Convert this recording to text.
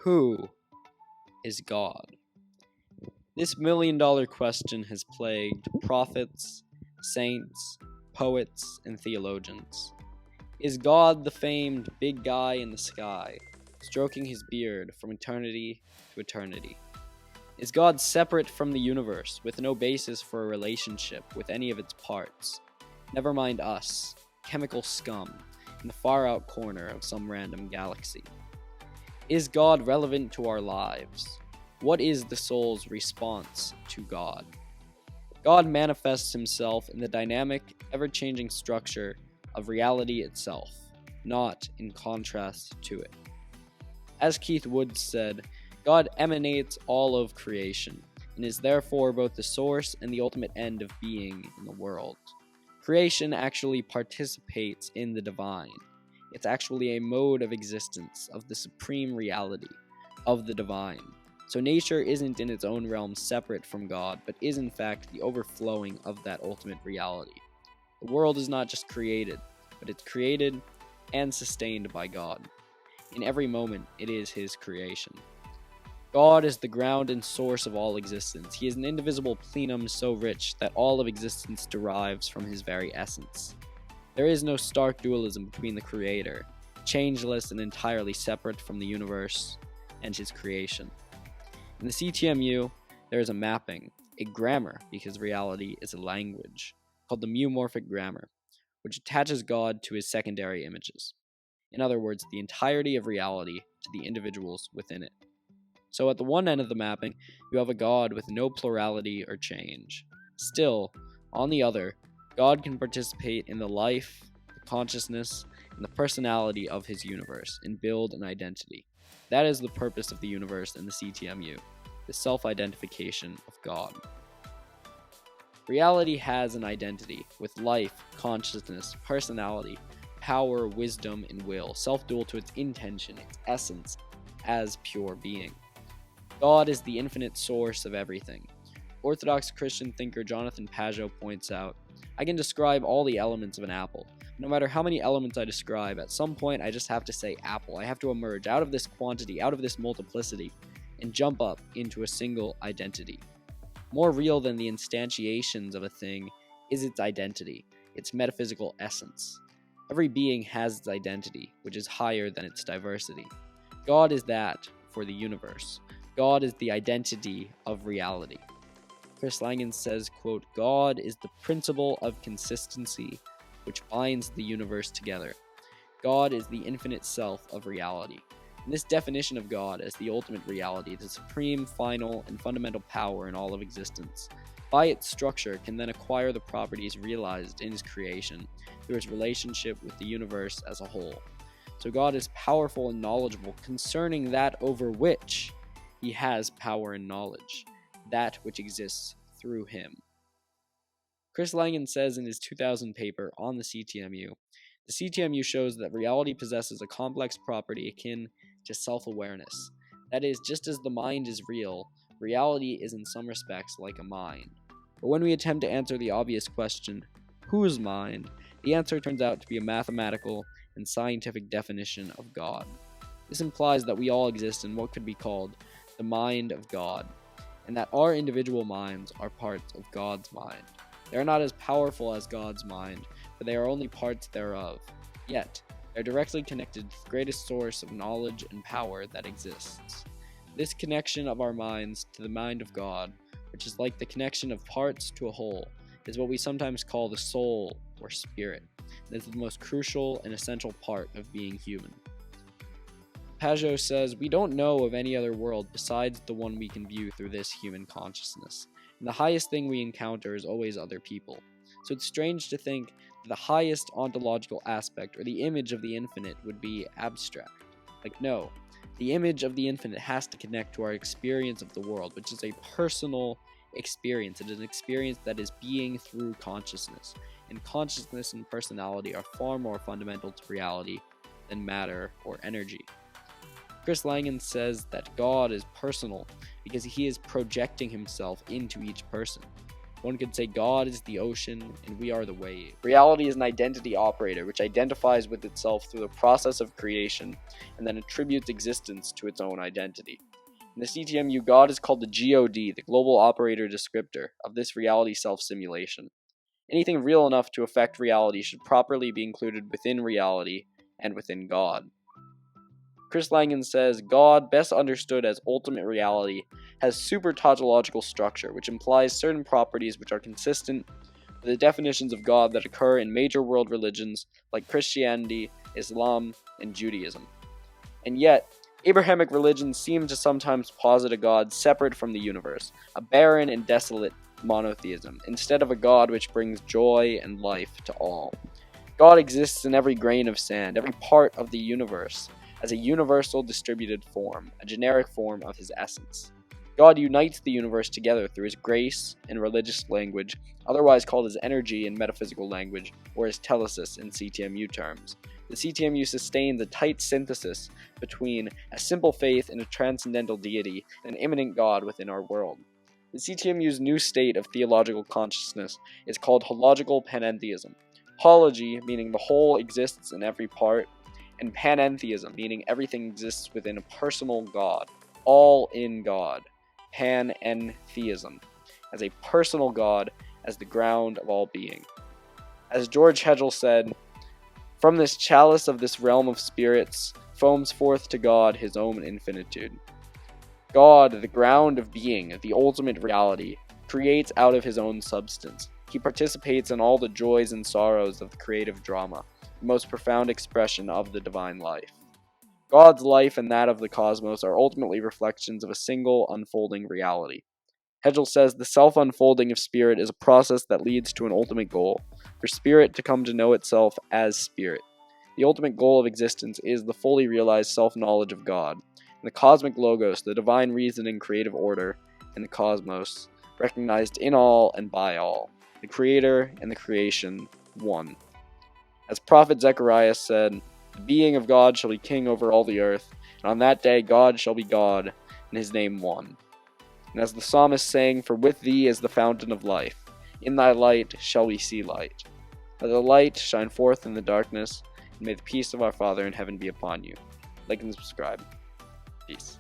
Who is God? This million-dollar question has plagued prophets, saints, poets, and theologians. Is God the famed big guy in the sky, stroking his beard from eternity to eternity? Is God separate from the universe, with no basis for a relationship with any of its parts? Never mind us, chemical scum, in the far-out corner of some random galaxy. Is God relevant to our lives? What is the soul's response to God? God manifests himself in the dynamic, ever-changing structure of reality itself, not in contrast to it. As Keith Woods said, God emanates all of creation, and is therefore both the source and the ultimate end of being in the world. Creation actually participates in the divine. It's actually a mode of existence of the supreme reality of the divine. So nature isn't in its own realm separate from God, but is in fact the overflowing of that ultimate reality. The world is not just created, but it's created and sustained by God. In every moment, it is his creation. God is the ground and source of all existence. He is an indivisible plenum so rich that all of existence derives from his very essence. There is no stark dualism between the Creator, changeless and entirely separate from the universe, and his creation. In the CTMU, there is a mapping, a grammar, because reality is a language, called the meomorphic grammar, which attaches God to his secondary images. In other words, the entirety of reality to the individuals within it. So at the one end of the mapping, you have a God with no plurality or change. Still, on the other, God can participate in the life, the consciousness, and the personality of his universe and build an identity. That is the purpose of the universe and the CTMU, the self-identification of God. Reality has an identity with life, consciousness, personality, power, wisdom, and will, self-dual to its intention, its essence, as pure being. God is the infinite source of everything. Orthodox Christian thinker Jonathan Pageau points out, I can describe all the elements of an apple. No matter how many elements I describe, at some point I just have to say apple. I have to emerge out of this quantity, out of this multiplicity, and jump up into a single identity. More real than the instantiations of a thing is its identity, its metaphysical essence. Every being has its identity, which is higher than its diversity. God is that for the universe. God is the identity of reality. Chris Langan says, quote, God is the principle of consistency which binds the universe together. God is the infinite self of reality. And this definition of God as the ultimate reality, the supreme, final, and fundamental power in all of existence, by its structure can then acquire the properties realized in his creation through its relationship with the universe as a whole. So God is powerful and knowledgeable concerning that over which he has power and knowledge, that which exists through him. Chris Langan says in his 2000 paper on the CTMU shows that reality possesses a complex property akin to self-awareness. That is, just as the mind is real, reality is in some respects like a mind. But when we attempt to answer the obvious question, whose mind, the answer turns out to be a mathematical and scientific definition of God. This implies that we all exist in what could be called the mind of God, and that our individual minds are parts of God's mind. They are not as powerful as God's mind, but they are only parts thereof. Yet, they are directly connected to the greatest source of knowledge and power that exists. This connection of our minds to the mind of God, which is like the connection of parts to a whole, is what we sometimes call the soul or spirit, and is the most crucial and essential part of being human. Pageau says, we don't know of any other world besides the one we can view through this human consciousness, and the highest thing we encounter is always other people. So it's strange to think that the highest ontological aspect, or the image of the infinite, would be abstract. Like, no, the image of the infinite has to connect to our experience of the world, which is a personal experience. It is an experience that is being through consciousness, and consciousness and personality are far more fundamental to reality than matter or energy. Chris Langan says that God is personal because he is projecting himself into each person. One could say God is the ocean and we are the wave. Reality is an identity operator which identifies with itself through the process of creation and then attributes existence to its own identity. In the CTMU, God is called the GOD, the global operator descriptor, of this reality self-simulation. Anything real enough to affect reality should properly be included within reality and within God. Chris Langan says, God, best understood as ultimate reality, has super-tautological structure, which implies certain properties which are consistent with the definitions of God that occur in major world religions like Christianity, Islam, and Judaism. And yet, Abrahamic religions seem to sometimes posit a God separate from the universe, a barren and desolate monotheism, instead of a God which brings joy and life to all. God exists in every grain of sand, every part of the universe, as a universal distributed form, a generic form of his essence. God unites the universe together through his grace in religious language, otherwise called his energy in metaphysical language, or his telesis in CTMU terms. The CTMU sustains a tight synthesis between a simple faith in a transcendental deity and an immanent God within our world. The CTMU's new state of theological consciousness is called hological panentheism. Hology, meaning the whole exists in every part, and panentheism, meaning everything exists within a personal God, all in God. Panentheism, as a personal God, as the ground of all being. As George Hegel said, from this chalice of this realm of spirits foams forth to God his own infinitude. God, the ground of being, the ultimate reality, creates out of his own substance. He participates in all the joys and sorrows of the creative drama, the most profound expression of the divine life. God's life and that of the cosmos are ultimately reflections of a single unfolding reality. Hegel says the self-unfolding of spirit is a process that leads to an ultimate goal, for spirit to come to know itself as spirit. The ultimate goal of existence is the fully realized self-knowledge of God, and the cosmic logos, the divine reason and creative order, and the cosmos, recognized in all and by all, the creator and the creation, one. As prophet Zechariah said, the being of God shall be king over all the earth, and on that day God shall be God, and his name one. And as the psalmist sang, for with thee is the fountain of life. In thy light shall we see light. Let the light shine forth in the darkness, and may the peace of our Father in heaven be upon you. Like and subscribe. Peace.